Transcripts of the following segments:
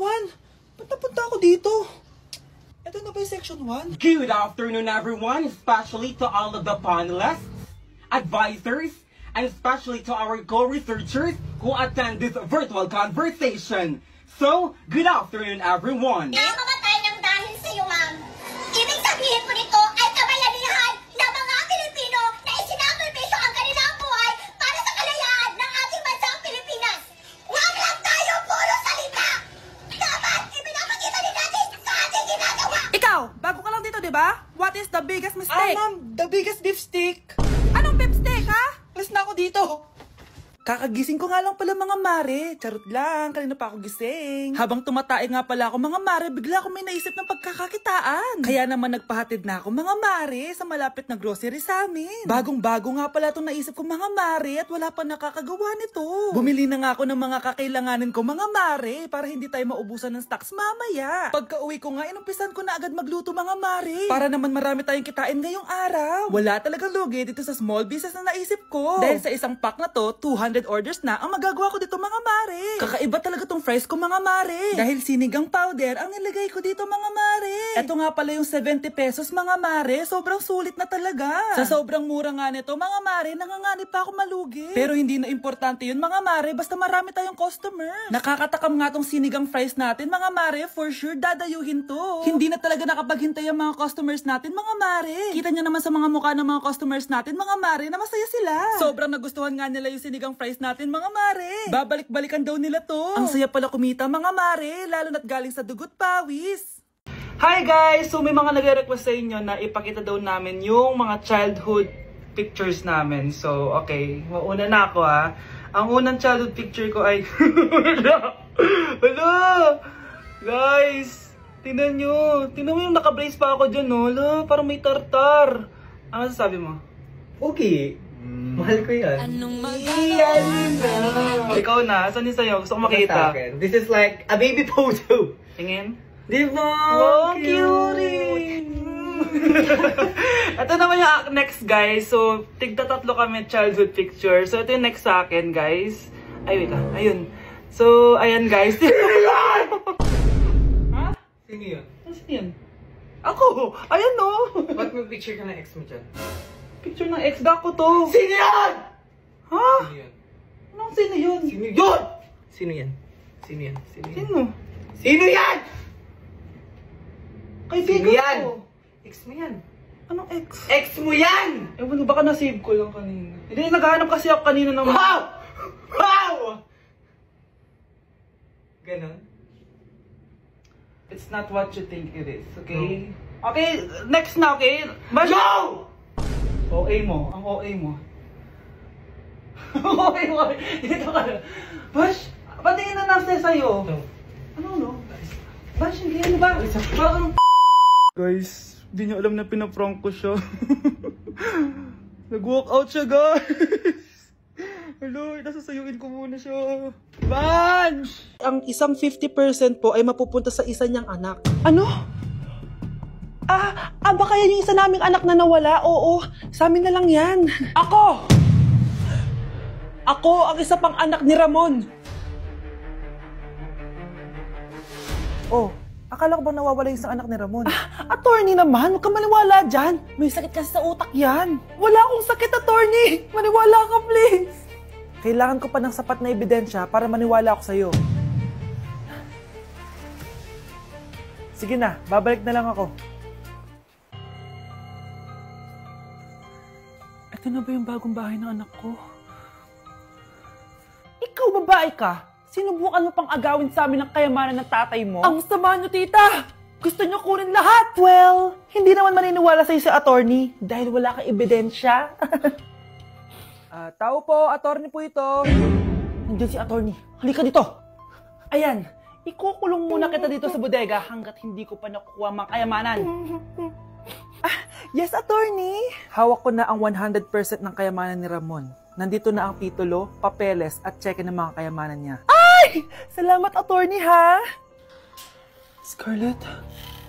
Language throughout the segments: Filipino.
1? Ba't napunta ako dito? Ito na ba yung section 1? Good afternoon, everyone, especially to all of the panelists, advisors, and especially to our co-researchers who attend this virtual conversation. So, good afternoon, everyone. Namamatay ng dahil sa iyo, ma'am. Ibig sabihin po nito ay kabayanihan ng mga Pilipino na isinakripisyo ang kanilang buhay para sa kalayaan ng ating bansang Pilipinas. Huwag lang tayo puro salita! Dapat ipinapakita din natin sa ating ginagawa! Ikaw, bago ka lang dito, di ba? What is the biggest mistake? Ma'am, the biggest beef stick. Anong beef steak, ha? Alis na ako dito. Kakagising ko nga lang pala mga mare. Charot lang, kanina pa ako gising. Habang tumatae nga pala ako mga mare, bigla ako may naisip ng pagkakakitaan. Kaya naman nagpahatid na ako mga mare sa malapit na grocery sa amin. Bagong-bago nga pala itong naisip ko mga mare at wala pa nakakagawa nito. Bumili na nga ako ng mga kakailanganin ko mga mare para hindi tayo maubusan ng stocks mamaya. Pagka uwi ko nga, inumpisan ko na agad magluto mga mare. Para naman marami tayong kitain ngayong araw. Wala talagang lugi dito sa small business na naisip ko. Dahil sa isang pack na to, 200 orders na ang magagawa ko dito mga mare. Kakaiba talaga tong fries ko mga mare. Dahil sinigang powder ang nilagay ko dito mga mare. Ito nga pala yung 70 pesos mga mare. Sobrang sulit na talaga. Sa sobrang mura nga nito mga mare, nanganganib pa ako malugi. Pero hindi na importante yun mga mare, basta marami tayong customer. Nakakatakam nga tong sinigang fries natin mga mare, for sure dadayuhin to. Hindi na talaga nakapaghintay ang mga customers natin mga mare. Kita niya naman sa mga mukha ng mga customers natin mga mare na masaya sila. Sobrang nagustuhan nga nila yung sinigang fries natin mga mare. Babalik-balikan daw nila to. Ang saya pala kumita mga mare, lalo na't galing sa dugot pawis. Hi guys! So may mga nagre-request sa inyo na ipakita daw namin yung mga childhood pictures namin. So okay, mauna na ako ha. Ang unang childhood picture ko ay... Hala! Guys! Tingnan nyo. Tingnan mo yung naka-brace pa ako dyan, no? Hala, parang may tartar. Ano sasabi mo? Okay. Mahal ko yan. Ikaw na, saan yung sa'yo? Gusto ko makita. This is like a baby photo. Tingin. Di ba? Wow, cute! Ito naman yung next, guys. So, tigta-tatlo kami childhood picture. So, ito yung next sa akin, guys. Ay, wait lang. Ayun. So, ayan, guys. Ha? Sino yun? Sino yun? Ako! Ayan, no! Ba't may picture ka ng ex mo dyan? Picture ng ex-gak ko to. Sino yan? Ha? Sino yun? Anong sino yun? Sino yun? Sino yan? Sino yan? Sino yan? Sino? Sino yan? Kaibigan Sino yan? ko. Ex mo yan. Anong ex? Ex mo yan! Ewan ko, baka na-save ko lang kanina. Hindi, naghahanap kasi ako kanina ng... Wow! Wow! Ganon? It's not what you think it is, okay? Okay, next na, okay? Bash! Go! OA mo, ang OA mo. OA mo, dito ka na. Bash, patingin na nasa sa'yo. No. Ano? Bash, hindi ano ba? Parang... Guys, hindi nyo alam na pinaprank ko siya. Nag-walk out siya, guys. Hello, nasasayuin ko muna siya. Bash! Ang isang 50% po ay mapupunta sa isa niyang anak. Ano? Baka yan yung isa naming anak na nawala? Oo, sa amin na lang yan. Ako! Ako ang isa pang anak ni Ramon. Oh, akala ko ba nawawala yung isang anak ni Ramon? Attorney naman, huwag ka maniwala dyan. May sakit kasi sa utak yan. Wala akong sakit, attorney. Maniwala ka, please. Kailangan ko pa ng sapat na ebidensya para maniwala ako sa'yo. Sige na, babalik na lang ako. Ito na ba yung bagong bahay ng anak ko? Ikaw, babae ka? Sinubukan mo pang agawin sa amin ang kayamanan ng tatay mo? Ang sama nyo, tita! Gusto nyo kunin lahat! Well, hindi naman maniniwala sa'yo si attorney dahil wala kang ebidensya. Tao po, attorney po ito. Nandiyan si attorney. Halika dito. Ayan, ikukulong muna kita dito sa bodega hanggat hindi ko pa nakukuha mga kayamanan. Yes, attorney. Hawak ko na ang 100% ng kayamanan ni Ramon. Nandito na ang titulo, papeles at cheque ng mga kayamanan niya. Ay! Salamat, attorney, ha? Scarlett,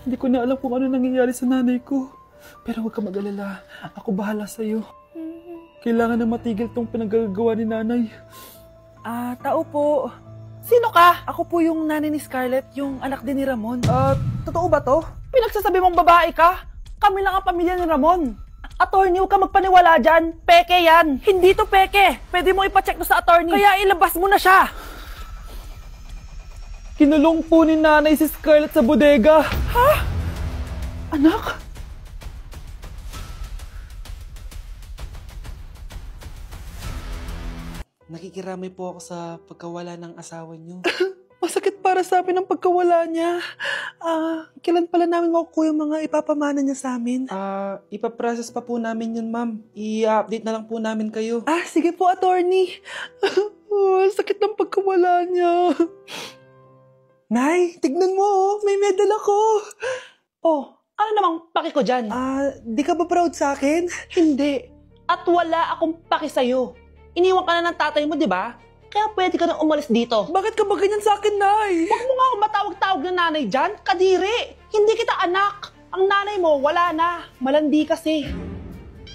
hindi ko na alam kung ano nangyayari sa nanay ko. Pero huwag ka mag-alala. Ako bahala sa'yo. Kailangan na matigil tong pinagagawa ni nanay. Tao po. Sino ka? Ako po yung nanay ni Scarlett, yung anak din ni Ramon. Totoo ba to? Pinagsasabi mong babae ka? Kami lang ang pamilya ni Ramon. Attorney, huwag ka magpaniwala dyan. Peke yan. Hindi to peke. Pwede mo ipacheck to sa attorney. Kaya ilabas mo na siya. Kinulong po ni nanay si Scarlett sa bodega. Ha? Anak? Nakikiramay po ako sa pagkawala ng asawa niyo. Masakit para sa amin ang pagkawala niya. Kailan pala namin makukuha yung mga ipapamana niya sa amin? Ipaprocess pa po namin yun, ma'am. I-update na lang po namin kayo. Sige po, attorney. Sakit ng pagkawala niya. Nay, tignan mo, may medal ako. Ano namang paki ko dyan? Di ka ba proud sa akin? Hindi. At wala akong paki sa'yo. Iniwan ka na ng tatay mo, di ba? Kaya pwede ka na umalis dito. Bakit ka ba ganyan sa akin, Nay? Huwag mo nga akong matawag-tawag na nanay dyan. Kadiri! Hindi kita anak. Ang nanay mo, wala na. Malandi kasi.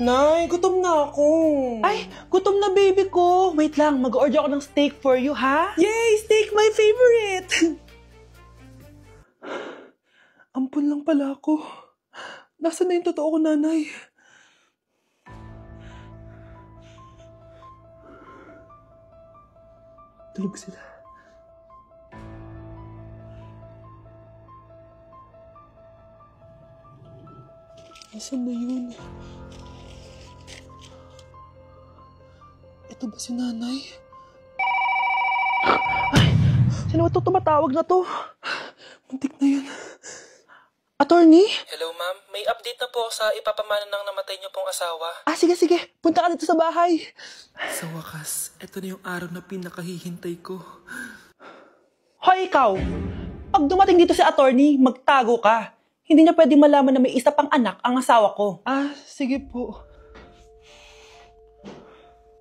Nay, gutom na ako. Ay, gutom na baby ko. Wait lang, mag-order ako ng steak for you, ha? Yay! Steak, my favorite! Ampun lang pala ako. Nasaan na yung totoo ko, nanay? Tulog sila. Nasaan na yun? Ito ba si nanay? Ay! Sino ba ito tumatawag na to? Muntik na yun. Attorney? Hello, ma'am. May update na po sa ipapamana ng namatay niyo pong asawa. Sige. Punta ka dito sa bahay. Sa wakas, ito na yung araw na pinakahihintay ko. Hoy, ikaw! Pag dumating dito si attorney, magtago ka. Hindi niya pwede malaman na may isa pang anak ang asawa ko. Sige po.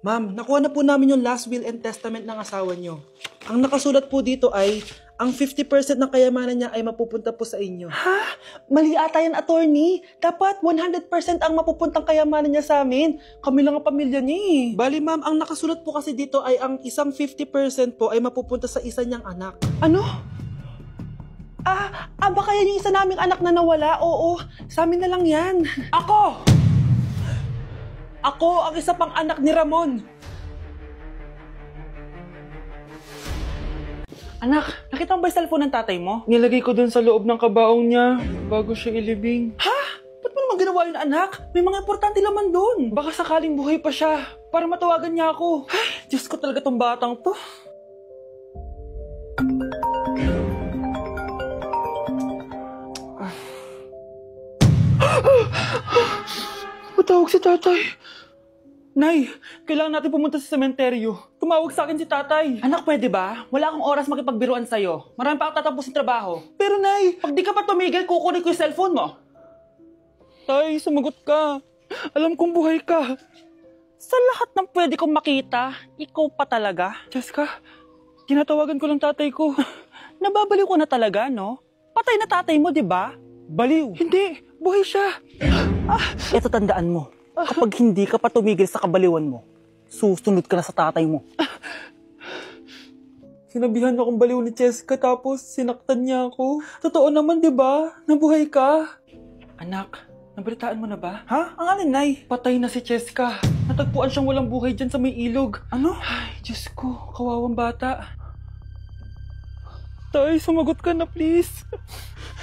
Ma'am, nakuha na po namin yung last will and testament ng asawa niyo. Ang nakasulat po dito ay, ang 50% ng kayamanan niya ay mapupunta po sa inyo. Ha? Mali ata yan, attorney. Dapat 100% ang mapupuntang kayamanan niya sa amin. Kami lang ang pamilya niya eh. Bali, ma'am, ang nakasulat po kasi dito ay ang isang 50% po ay mapupunta sa isa niyang anak. Ano? Baka yan yung isa naming anak na nawala. Oo, sa amin na lang yan. Ako ang isa pang anak ni Ramon. Anak, nakita mo ba yung cellphone ng tatay mo? Nilagay ko dun sa loob ng kabaong niya bago siya ilibing. Ha? Ba't mo naman ginawa yun, anak? May mga importante laman dun. Baka sakaling buhay pa siya para matawagan niya ako. Ay, Diyos ko talaga tong batang to. Matawag si tatay. Nay, kailangan natin pumunta sa sementeryo. Tumawag sa akin si tatay. Anak, pwede ba? Wala akong oras makipagbiruan sa'yo. Marami pa akong tatapusin trabaho. Pero Nay, pag di ka pa tumigil, kukunin ko yung cellphone mo. Tay, sumagot ka. Alam kong buhay ka. Sa lahat ng pwede kong makita, ikaw pa talaga. Jessica, tinatawagan ko lang tatay ko. Nababaliw ko na talaga, no? Patay na tatay mo, di ba? Baliw. Hindi, buhay siya. Ito tandaan mo. Kapag hindi ka pa tumigil sa kabaliwan mo, susunod ka na sa tatay mo. Sinabihan akong baliw ni Cheska tapos sinaktan niya ako. Totoo naman, di ba? Nabuhay ka. Anak, nabalitaan mo na ba? Ha? Ang alin, Nay? Patay na si Cheska. Natagpuan siyang walang buhay dyan sa may ilog. Ano? Ay, Diyos ko, kawawang bata. Tay, sumagot ka na please.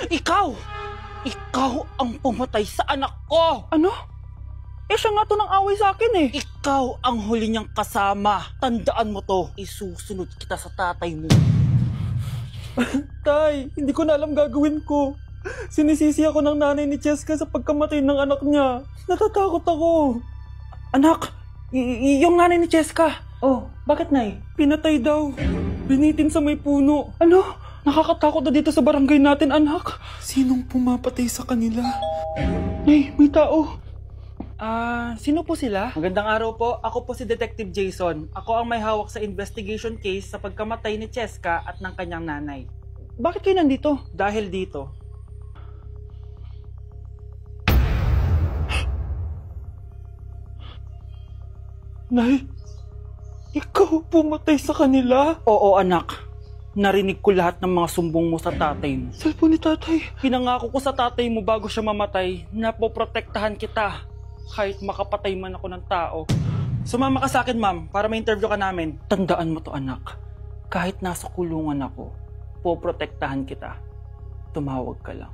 Ikaw! Ikaw ang pumatay sa anak ko! Ano? Siya nga to ng away sa akin eh. Ikaw ang huli niyang kasama. Tandaan mo to. Isusunod kita sa tatay mo. Tay, hindi ko na alam gagawin ko. Sinisisi ako ng nanay ni Cheska sa pagkamatay ng anak niya. Natatakot ako. Anak, yung nanay ni Cheska. Oh, bakit, Nay? Pinatay daw. Binitin sa may puno. Ano? Nakakatakot na dito sa barangay natin, anak. Sinong pumapatay sa kanila? Nay, may tao. Sino po sila? Magandang araw po. Ako po si Detective Jason. Ako ang may hawak sa investigation case sa pagkamatay ni Cheska at ng kanyang nanay. Bakit kayo nandito? Dahil dito. Nay, ikaw pumatay sa kanila? Oo, anak. Narinig ko lahat ng mga sumbong mo sa tatay mo. Cellphone ni tatay. Pinangako ko sa tatay mo bago siya mamatay na poprotektahan kita kahit makapatay man ako ng tao. Sumama ka sa akin, ma'am, para ma-interview ka namin. Tandaan mo to, anak. Kahit nasa kulungan ako, poprotektahan kita. Tumawag ka lang.